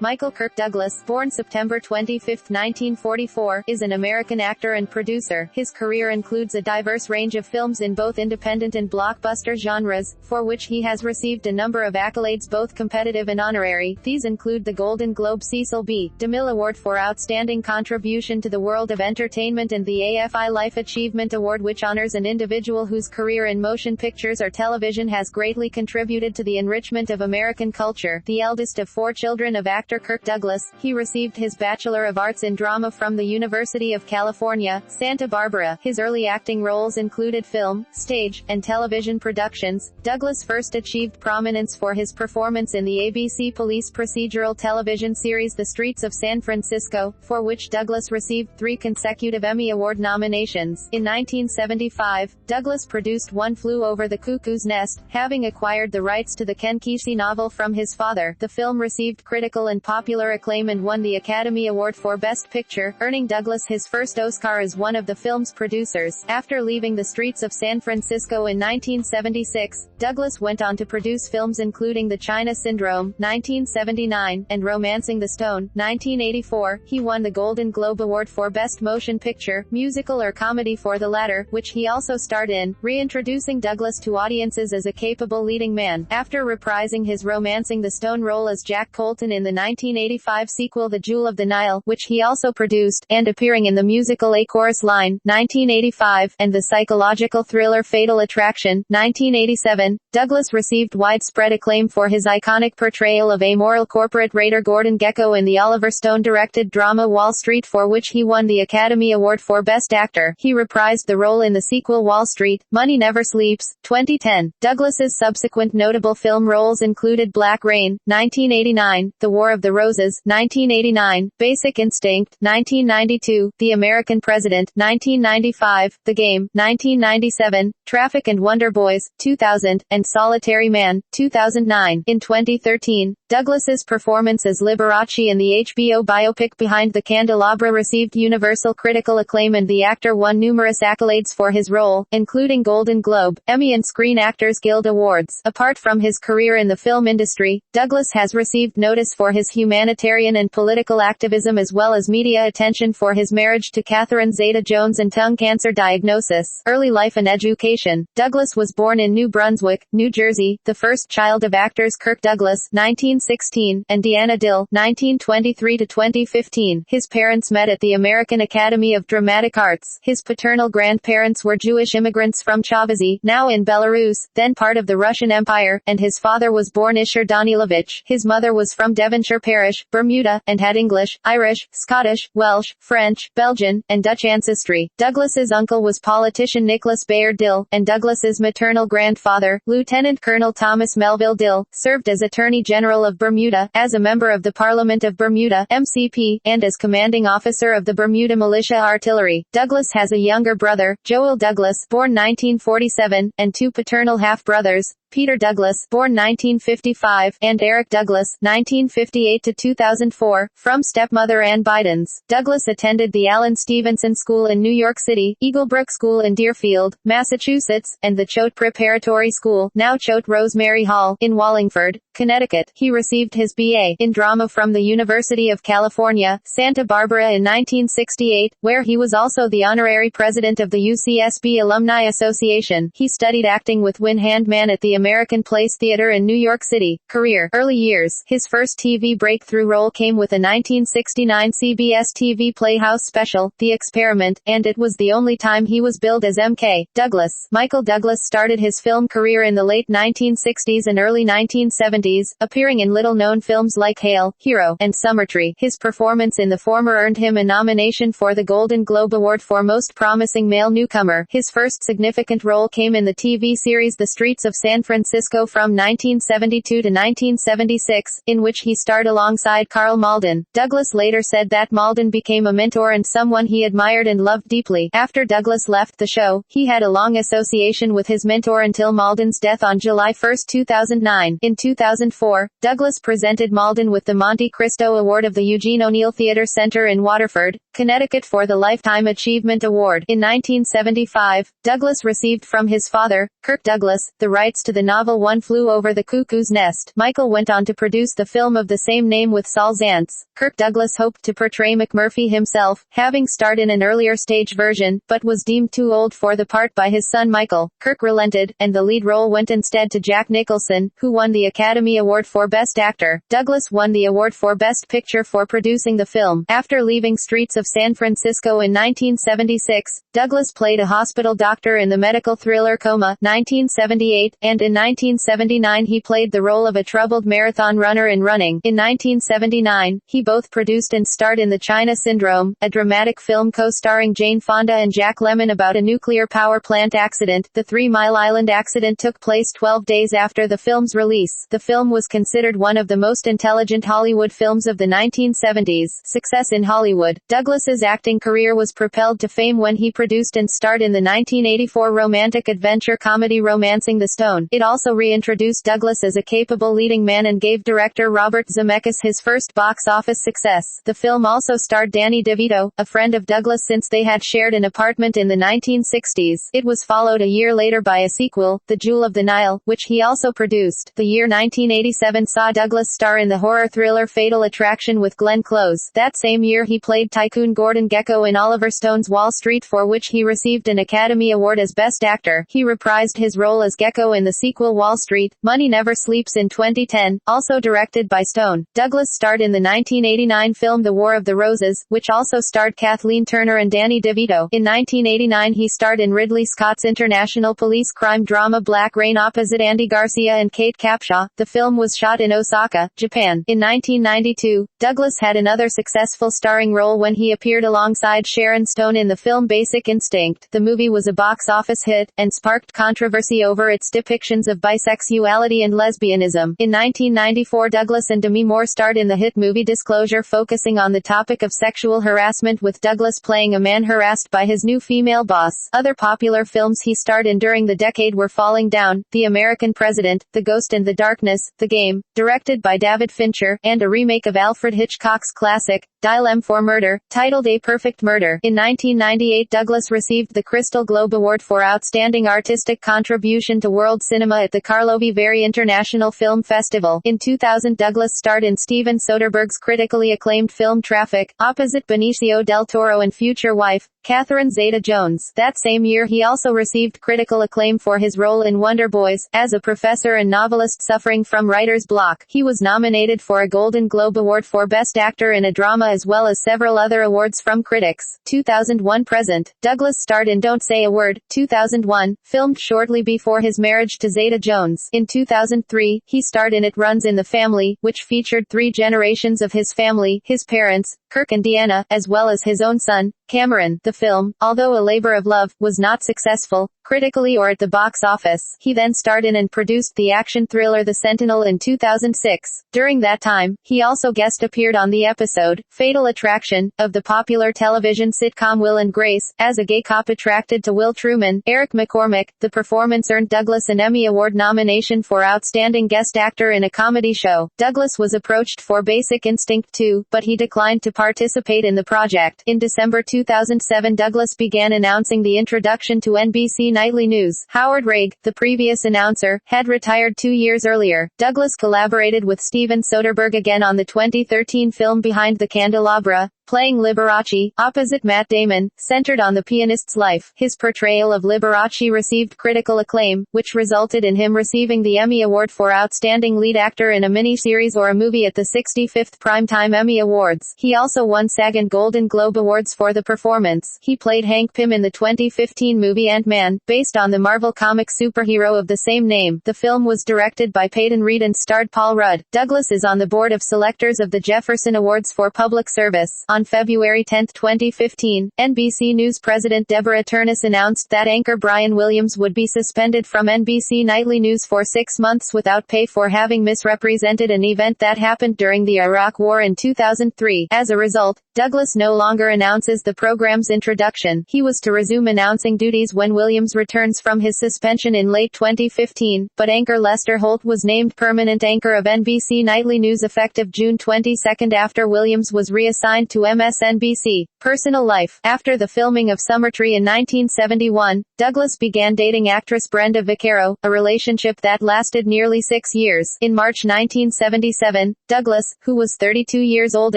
Michael Kirk Douglas, born September 25, 1944, is an American actor and producer. His career includes a diverse range of films in both independent and blockbuster genres, for which he has received a number of accolades, both competitive and honorary. These include the Golden Globe Cecil B. DeMille Award for Outstanding Contribution to the World of Entertainment and the AFI Life Achievement Award, which honors an individual whose career in motion pictures or television has greatly contributed to the enrichment of American culture. The eldest of four children of actor Kirk Douglas, he received his Bachelor of Arts in Drama from the University of California, Santa Barbara. His early acting roles included film, stage, and television productions. Douglas first achieved prominence for his performance in the ABC police procedural television series The Streets of San Francisco, for which Douglas received 3 consecutive Emmy Award nominations. In 1975, Douglas produced One Flew Over the Cuckoo's Nest, having acquired the rights to the Ken Kesey novel from his father. The film received critical and popular acclaim and won the Academy Award for Best Picture, earning Douglas his first Oscar as one of the film's producers. After leaving The Streets of San Francisco in 1976, Douglas went on to produce films including The China Syndrome, 1979, and Romancing the Stone, 1984. He won the Golden Globe Award for Best Motion Picture, Musical or Comedy for the latter, which he also starred in, reintroducing Douglas to audiences as a capable leading man. After reprising his Romancing the Stone role as Jack Colton in the 1985 sequel The Jewel of the Nile, which he also produced, and appearing in the musical A Chorus Line, 1985, and the psychological thriller Fatal Attraction, 1987, Douglas received widespread acclaim for his iconic portrayal of amoral corporate raider Gordon Gekko in the Oliver Stone-directed drama Wall Street, for which he won the Academy Award for Best Actor. He reprised the role in the sequel Wall Street, Money Never Sleeps, 2010. Douglas's subsequent notable film roles included Black Rain, 1989, The War of the Roses, 1989, Basic Instinct, 1992, The American President, 1995, The Game, 1997, Traffic and Wonder Boys, 2000, and Solitary Man, 2009. In 2013, Douglas's performance as Liberace in the HBO biopic Behind the Candelabra received universal critical acclaim, and the actor won numerous accolades for his role, including Golden Globe, Emmy and Screen Actors Guild Awards. Apart from his career in the film industry, Douglas has received notice for his humanitarian and political activism, as well as media attention for his marriage to Catherine Zeta-Jones and tongue cancer diagnosis. Early life and education. Douglas was born in New Brunswick, New Jersey, the first child of actors Kirk Douglas, 1916, and Deanna Dill, 1923-2015. His parents met at the American Academy of Dramatic Arts. His paternal grandparents were Jewish immigrants from Chavazi, now in Belarus, then part of the Russian Empire, and his father was born Ishur Danilovich. His mother was from Devonshire Parish, Bermuda, and had English, Irish, Scottish, Welsh, French, Belgian, and Dutch ancestry. Douglas's uncle was politician Nicholas Bayard Dill, and Douglas's maternal grandfather, Lieutenant Colonel Thomas Melville Dill, served as Attorney General of Bermuda, as a member of the Parliament of Bermuda, MCP, and as commanding officer of the Bermuda Militia Artillery. Douglas has a younger brother, Joel Douglas, born 1947, and 2 paternal half-brothers, Peter Douglas, born 1955, and Eric Douglas, 1958-2004, from stepmother Ann Bidens. Douglas attended the Allen Stevenson School in New York City, Eaglebrook School in Deerfield, Massachusetts, and the Choate Preparatory School, now Choate Rosemary Hall, in Wallingford, Connecticut. He received his B.A. in drama from the University of California, Santa Barbara in 1968, where he was also the honorary president of the UCSB Alumni Association. He studied acting with Win Handman at the American Place Theater in New York City. Career. Early years. His first TV breakthrough role came with a 1969 CBS TV Playhouse special, The Experiment, and it was the only time he was billed as M.K. Douglas. Michael Douglas started his film career in the late 1960s and early 1970s, appearing in little-known films like Hail, Hero, and Summertree. His performance in the former earned him a nomination for the Golden Globe Award for Most Promising Male Newcomer. His first significant role came in the TV series The Streets of San Francisco from 1972 to 1976, in which he starred alongside Karl Malden. Douglas later said that Malden became a mentor and someone he admired and loved deeply. After Douglas left the show, he had a long association with his mentor until Malden's death on July 1, 2009. In 2004, Douglas presented Malden with the Monte Cristo Award of the Eugene O'Neill Theater Center in Waterford, Connecticut for the Lifetime Achievement Award. In 1975, Douglas received from his father, Kirk Douglas, the rights to the the novel One Flew Over the Cuckoo's Nest. Michael went on to produce the film of the same name with Saul Zaentz. Kirk Douglas hoped to portray McMurphy himself, having starred in an earlier stage version, but was deemed too old for the part by his son Michael. Kirk relented, and the lead role went instead to Jack Nicholson, who won the Academy Award for Best Actor. Douglas won the award for Best Picture for producing the film. After leaving Streets of San Francisco in 1976, Douglas played a hospital doctor in the medical thriller Coma, 1978, and in 1979 he played the role of a troubled marathon runner in Running. In 1979, he both produced and starred in The China Syndrome, a dramatic film co-starring Jane Fonda and Jack Lemmon about a nuclear power plant accident. The 3 Mile Island accident took place 12 days after the film's release. The film was considered one of the most intelligent Hollywood films of the 1970s. Success in Hollywood. Douglas's acting career was propelled to fame when he produced and starred in the 1984 romantic adventure comedy Romancing the Stone. It also reintroduced Douglas as a capable leading man and gave director Robert Zemeckis his first box office success. The film also starred Danny DeVito, a friend of Douglas since they had shared an apartment in the 1960s. It was followed a year later by a sequel, The Jewel of the Nile, which he also produced. The year 1987 saw Douglas star in the horror thriller Fatal Attraction with Glenn Close. That same year he played Tycoon Gordon Gekko in Oliver Stone's Wall Street, for which he received an Academy Award as Best Actor. He reprised his role as Gekko in the sequel Wall Street, Money Never Sleeps in 2010, also directed by Stone. Douglas starred in the 1989 film The War of the Roses, which also starred Kathleen Turner and Danny DeVito. In 1989 he starred in Ridley Scott's international police crime drama Black Rain opposite Andy Garcia and Kate Capshaw. The film was shot in Osaka, Japan. In 1992, Douglas had another successful starring role when he appeared alongside Sharon Stone in the film Basic Instinct. The movie was a box office hit, and sparked controversy over its depictions of bisexuality and lesbianism. In 1994 Douglas and Demi Moore starred in the hit movie Disclosure, focusing on the topic of sexual harassment, with Douglas playing a man harassed by his new female boss. Other popular films he starred in during the decade were Falling Down, The American President, The Ghost and the Darkness, The Game, directed by David Fincher, and a remake of Alfred Hitchcock's classic, Dial M for Murder, titled A Perfect Murder. In 1998 Douglas received the Crystal Globe Award for Outstanding Artistic Contribution to World Cinema at the Karlovy Vary International Film Festival. In 2000 Douglas starred in Steven Soderbergh's critically acclaimed film Traffic, opposite Benicio del Toro and future wife, Catherine Zeta-Jones. That same year he also received critical acclaim for his role in Wonder Boys, as a professor and novelist suffering from writer's block. He was nominated for a Golden Globe Award for Best Actor in a Drama as well as several other awards from critics. 2001-present. Douglas starred in Don't Say a Word, 2001, filmed shortly before his marriage to Zeta-Jones. In 2003, he starred in It Runs in the Family, which featured 3 generations of his family, his parents, Kirk and Deanna, as well as his own son, Cameron. The film, although a labor of love, was not successful, critically or at the box office. He then starred in and produced the action thriller The Sentinel in 2006. During that time, he also guest appeared on the episode, Fatal Attraction, of the popular television sitcom Will and Grace, as a gay cop attracted to Will Truman. Eric McCormick. The performance earned Douglas an Emmy Award nomination for Outstanding Guest Actor in a Comedy Show. Douglas was approached for Basic Instinct 2, but he declined to participate in the project. In December 2007 Douglas began announcing the introduction to NBC Nightly News. Howard Raig, the previous announcer, had retired 2 years earlier. Douglas collaborated with Steven Soderbergh again on the 2013 film Behind the Candelabra, playing Liberace, opposite Matt Damon, centered on the pianist's life. His portrayal of Liberace received critical acclaim, which resulted in him receiving the Emmy Award for Outstanding Lead Actor in a Miniseries or a Movie at the 65th Primetime Emmy Awards. He also won SAG and Golden Globe Awards for the performance. He played Hank Pym in the 2015 movie Ant-Man, based on the Marvel comic superhero of the same name. The film was directed by Peyton Reed and starred Paul Rudd. Douglas is on the board of selectors of the Jefferson Awards for Public Service. On February 10, 2015, NBC News President Deborah Turnus announced that anchor Brian Williams would be suspended from NBC Nightly News for 6 months without pay for having misrepresented an event that happened during the Iraq War in 2003. As a result, Douglas no longer announces the program's introduction. He was to resume announcing duties when Williams returns from his suspension in late 2015, but anchor Lester Holt was named permanent anchor of NBC Nightly News effective June 22 after Williams was reassigned to MSNBC. Personal life. After the filming of Summertree in 1971, Douglas began dating actress Brenda Vaccaro, a relationship that lasted nearly 6 years. In March 1977, Douglas, who was 32 years old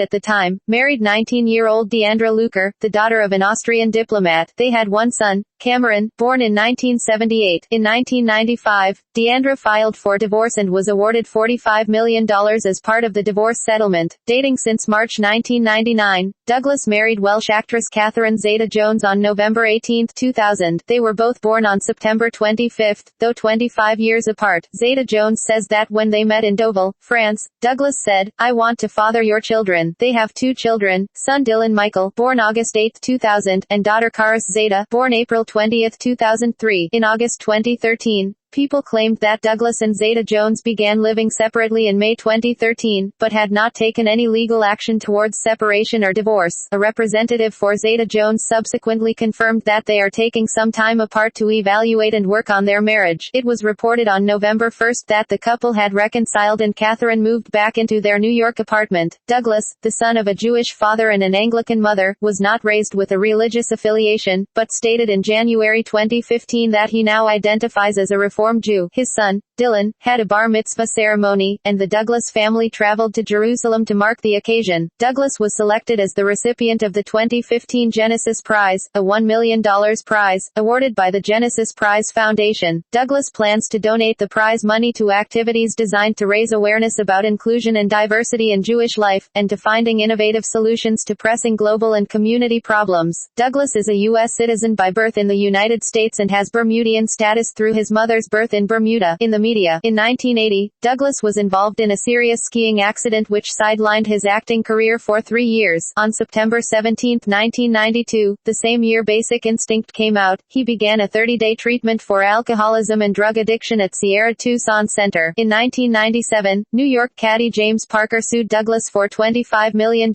at the time, married 19-year-old Deandra Luker, the daughter of an Austrian diplomat. They had one son, Cameron, born in 1978. In 1995, Deandra filed for divorce and was awarded $45 million as part of the divorce settlement. Dating since March 1999, Douglas married Welsh actress Catherine Zeta-Jones on November 18, 2000. They were both born on September 25, though 25 years apart. Zeta-Jones says that when they met in Deauville, France, Douglas said, "I want to father your children." They have 2 children, son Dylan Michael, born August 8, 2000, and daughter Karis Zeta, born April 20, 2003. In August 2013, people claimed that Douglas and Zeta-Jones began living separately in May 2013, but had not taken any legal action towards separation or divorce. A representative for Zeta-Jones subsequently confirmed that they are taking some time apart to evaluate and work on their marriage. It was reported on November 1 that the couple had reconciled and Catherine moved back into their New York apartment. Douglas, the son of a Jewish father and an Anglican mother, was not raised with a religious affiliation, but stated in January 2015 that he now identifies as a Reformed Jew. His son, Dylan, had a bar mitzvah ceremony, and the Douglas family traveled to Jerusalem to mark the occasion. Douglas was selected as the recipient of the 2015 Genesis Prize, a $1 million prize, awarded by the Genesis Prize Foundation. Douglas plans to donate the prize money to activities designed to raise awareness about inclusion and diversity in Jewish life, and to finding innovative solutions to pressing global and community problems. Douglas is a U.S. citizen by birth in the United States and has Bermudian status through his mother's birth in Bermuda. In the media, in 1980, Douglas was involved in a serious skiing accident which sidelined his acting career for 3 years. On September 17, 1992, the same year Basic Instinct came out, he began a 30-day treatment for alcoholism and drug addiction at Sierra Tucson Center. In 1997, New York caddy James Parker sued Douglas for $25 million.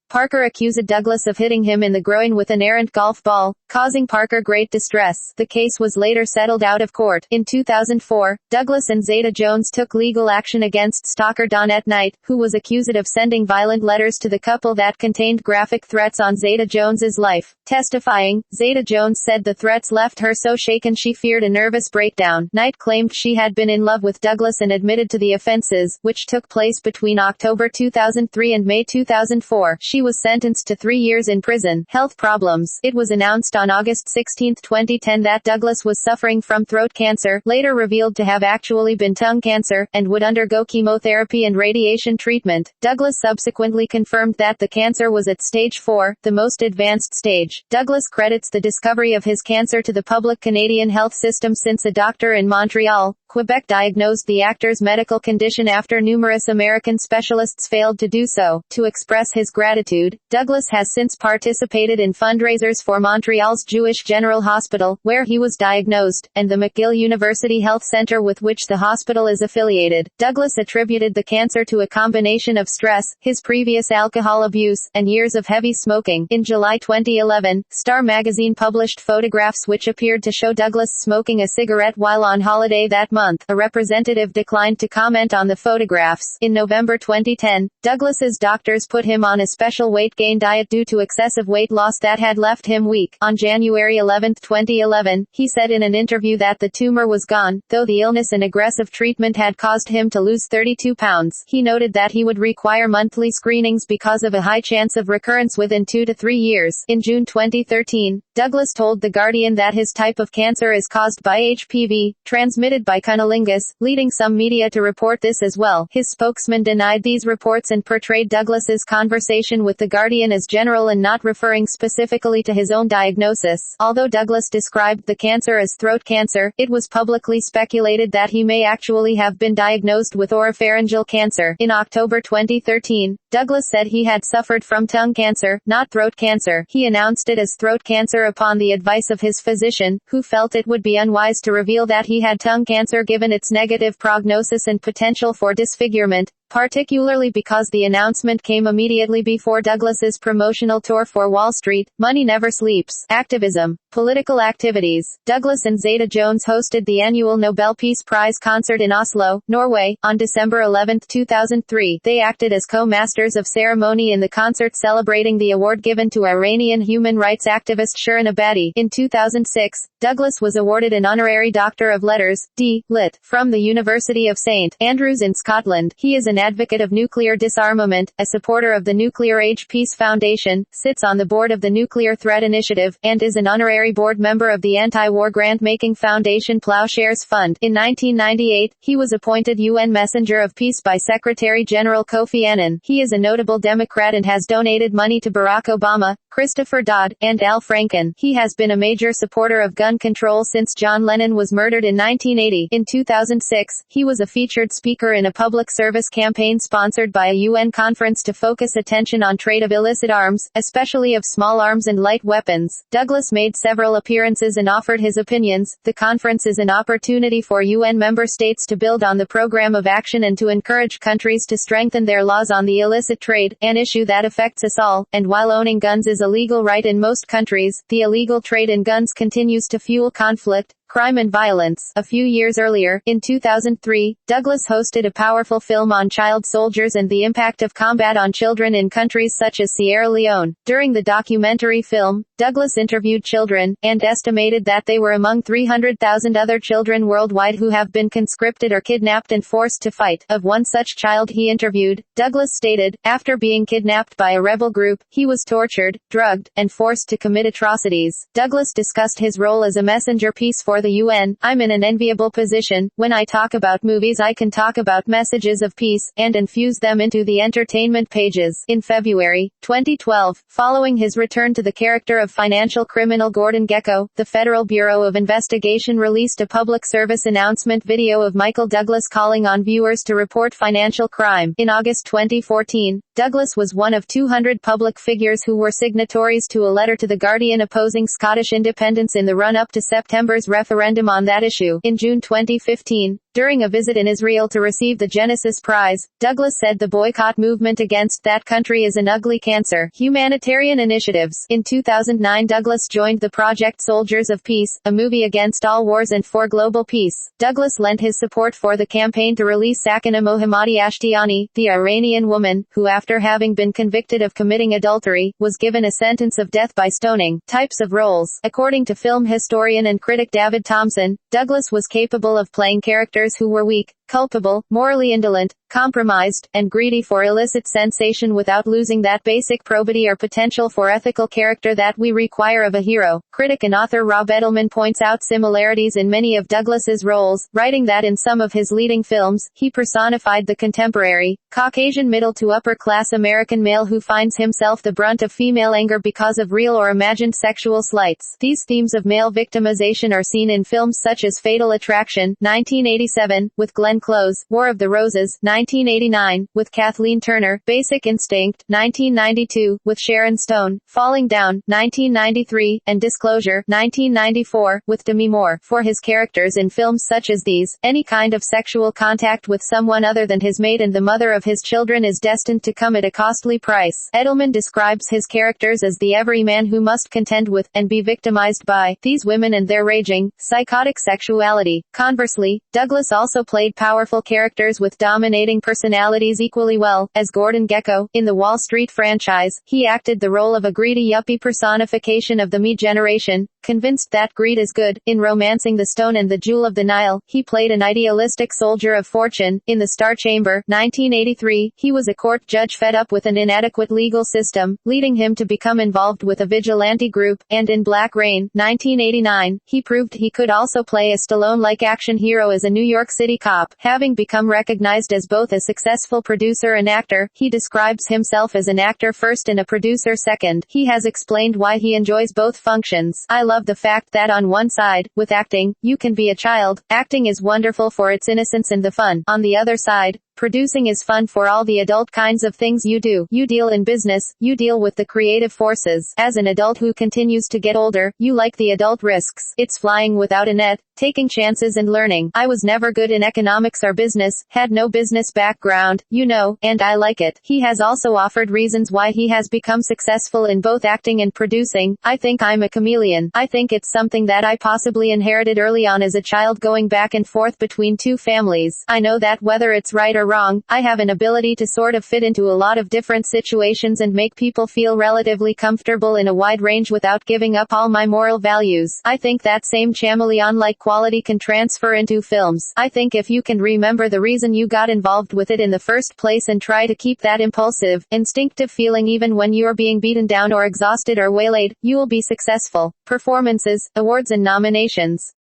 Parker accused Douglas of hitting him in the groin with an errant golf ball, causing Parker great distress. The case was later settled out of court. In 2004, Douglas and Zeta-Jones took legal action against stalker Donette Knight, who was accused of sending violent letters to the couple that contained graphic threats on Zeta-Jones's life. Testifying, Zeta-Jones said the threats left her so shaken she feared a nervous breakdown. Knight claimed she had been in love with Douglas and admitted to the offenses, which took place between October 2003 and May 2004. She was sentenced to 3 years in prison. Health problems. It was announced on August 16, 2010 that Douglas was suffering from throat cancer, later revealed to have actually been tongue cancer, and would undergo chemotherapy and radiation treatment. Douglas subsequently confirmed that the cancer was at stage 4, the most advanced stage. Douglas credits the discovery of his cancer to the public Canadian health system since a doctor in Montreal, Quebec diagnosed the actor's medical condition after numerous American specialists failed to do so. To express his gratitude, Douglas has since participated in fundraisers for Montreal's Jewish General Hospital, where he was diagnosed, and the McGill University Health Center with which the hospital is affiliated. Douglas attributed the cancer to a combination of stress, his previous alcohol abuse, and years of heavy smoking. In July 2011, Star magazine published photographs which appeared to show Douglas smoking a cigarette while on holiday that month. A representative declined to comment on the photographs. In November 2010, Douglas's doctors put him on a special weight gain diet due to excessive weight loss that had left him weak. On January 11, 2011, he said in an interview that the tumor was gone, though the illness and aggressive treatment had caused him to lose 32 pounds. He noted that he would require monthly screenings because of a high chance of recurrence within 2 to 3 years. In June 2013, Douglas told The Guardian that his type of cancer is caused by HPV, transmitted by cunnilingus, leading some media to report this as well. His spokesman denied these reports and portrayed Douglas's conversation with The Guardian as general and not referring specifically to his own diagnosis. Although Douglas described the cancer as throat cancer, it was publicly speculated that he may actually have been diagnosed with oropharyngeal cancer. In October 2013, Douglas said he had suffered from tongue cancer, not throat cancer. He announced it as throat cancer upon the advice of his physician, who felt it would be unwise to reveal that he had tongue cancer given its negative prognosis and potential for disfigurement, particularly because the announcement came immediately before Douglas's promotional tour for Wall Street. Money never sleeps. Activism. Political activities. Douglas and Zeta Jones hosted the annual Nobel Peace Prize concert in Oslo, Norway, on December 11, 2003. They acted as co-masters of ceremony in the concert celebrating the award given to Iranian human rights activist Shirin Ebadi. In 2006, Douglas was awarded an honorary Doctor of Letters, D. Lit, from the University of St. Andrews in Scotland. He is an advocate of nuclear disarmament, a supporter of the Nuclear Age Peace Foundation, sits on the board of the Nuclear Threat Initiative, and is an honorary board member of the anti-war grant-making foundation Ploughshares Fund. In 1998, he was appointed UN Messenger of Peace by Secretary-General Kofi Annan. He is a notable Democrat and has donated money to Barack Obama, Christopher Dodd, and Al Franken. He has been a major supporter of gun control since John Lennon was murdered in 1980. In 2006, he was a featured speaker in a public service campaign sponsored by a UN conference to focus attention on trade of illicit arms, especially of small arms and light weapons. Douglas made several appearances and offered his opinions. The conference is an opportunity for UN member states to build on the program of action and to encourage countries to strengthen their laws on the illicit trade, an issue that affects us all. And while owning guns is a legal right in most countries, the illegal trade in guns continues to fuel conflict, crime and violence. A few years earlier, in 2003, Douglas hosted a powerful film on child soldiers and the impact of combat on children in countries such as Sierra Leone. During the documentary film, Douglas interviewed children, and estimated that they were among 300,000 other children worldwide who have been conscripted or kidnapped and forced to fight. Of one such child he interviewed, Douglas stated, after being kidnapped by a rebel group, he was tortured, drugged, and forced to commit atrocities. Douglas discussed his role as a messenger piece for the UN. I'm in an enviable position. When I talk about movies, I can talk about messages of peace, and infuse them into the entertainment pages. In February 2012, following his return to the character of financial criminal Gordon Gekko, the Federal Bureau of Investigation released a public service announcement video of Michael Douglas calling on viewers to report financial crime. In August 2014, Douglas was one of 200 public figures who were signatories to a letter to The Guardian opposing Scottish independence in the run-up to September's referendum on that issue. In June 2015, during a visit in Israel to receive the Genesis Prize, Douglas said the boycott movement against that country is an ugly cancer. Humanitarian initiatives. In 2009, Douglas joined the project Soldiers of Peace, a movie against all wars and for global peace. Douglas lent his support for the campaign to release Sakina Mohammadi Ashtiani, the Iranian woman, who after having been convicted of committing adultery, was given a sentence of death by stoning. Types of roles. According to film historian and critic David Thompson, Douglas was capable of playing characters who were weak, culpable, morally indolent, compromised, and greedy for illicit sensation without losing that basic probity or potential for ethical character that we require of a hero. Critic and author Rob Edelman points out similarities in many of Douglas's roles, writing that in some of his leading films, he personified the contemporary, Caucasian middle to upper class American male who finds himself the brunt of female anger because of real or imagined sexual slights. These themes of male victimization are seen in films such as Fatal Attraction, 1987, with Glenn Close, War of the Roses, 1989, with Kathleen Turner, Basic Instinct, 1992, with Sharon Stone, Falling Down, 1993, and Disclosure, 1994, with Demi Moore. For his characters in films such as these, any kind of sexual contact with someone other than his mate and the mother of his children is destined to come at a costly price. Edelman describes his characters as the everyman who must contend with, and be victimized by, these women and their raging, psychotic sexuality. Conversely, Douglas also played powerful characters with dominating personalities equally well. As Gordon Gekko, in the Wall Street franchise, he acted the role of a greedy yuppie personification of the me generation, convinced that greed is good. In Romancing the Stone and the Jewel of the Nile, he played an idealistic soldier of fortune. In The Star Chamber, 1983, he was a court judge fed up with an inadequate legal system, leading him to become involved with a vigilante group. And in Black Rain, 1989, he proved he could also play a Stallone-like action hero as a New York City cop. Having become recognized as both a successful producer and actor, he describes himself as an actor first and a producer second. He has explained why he enjoys both functions. I love the fact that on one side, with acting, you can be a child. Acting is wonderful for its innocence and the fun. On the other side, Producing is fun for all the adult kinds of things you do. You deal in business, you deal with the creative forces. As an adult who continues to get older, you like the adult risks. It's flying without a net, taking chances and learning. I was never good in economics or business, had no business background, and I like it. He has also offered reasons why he has become successful in both acting and producing. I think I'm a chameleon. I think it's something that I possibly inherited early on as a child, going back and forth between two families. I know that whether it's right or wrong, I have an ability to sort of fit into a lot of different situations and make people feel relatively comfortable in a wide range without giving up all my moral values. I think that same chameleon-like quality can transfer into films. I think if you can remember the reason you got involved with it in the first place and try to keep that impulsive, instinctive feeling even when you're being beaten down or exhausted or waylaid, you will be successful. Performances, awards and nominations.